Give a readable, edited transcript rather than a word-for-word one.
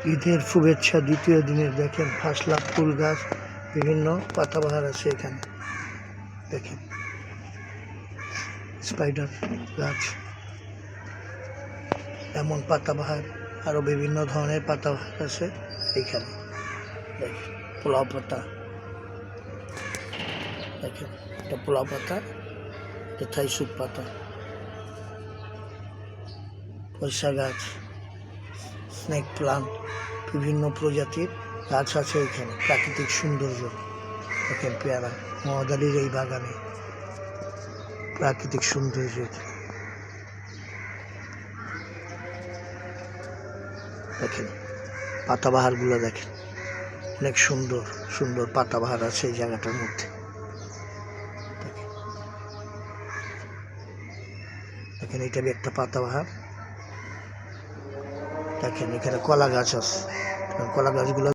ঈদের শুভেচ্ছা দ্বিতীয় দিনের দেখেন ফাসলা ফুল গাছ, বিভিন্ন পাতাবাহার আছে এখানে। দেখেন স্পাইডার গাছ, এমন পাতাবাহার, আরো বিভিন্ন ধরনের পাতাবাহার আছে এখানে। দেখেন পোলাও পাতা, দেখেন এটা পোলাও পাতা, এটা থাইসুপ পাতা, পয়সা গাছ, স্নেক প্লান্ট, বিভিন্ন প্রজাতির গাছ আছে এখানে। প্রাকৃতিক সৌন্দর্য দেখেন, পেয়ারা মহাদালির এই বাগানে প্রাকৃতিক সৌন্দর্য। দেখেন পাতাবাহারগুলো দেখেন, অনেক সুন্দর সুন্দর পাতাবাহার আছে এই জায়গাটার মধ্যে। দেখেন এটা একটা পাতাবাহার। দেখেন এখানে কলা গাছ আছে, কলা গাছগুলো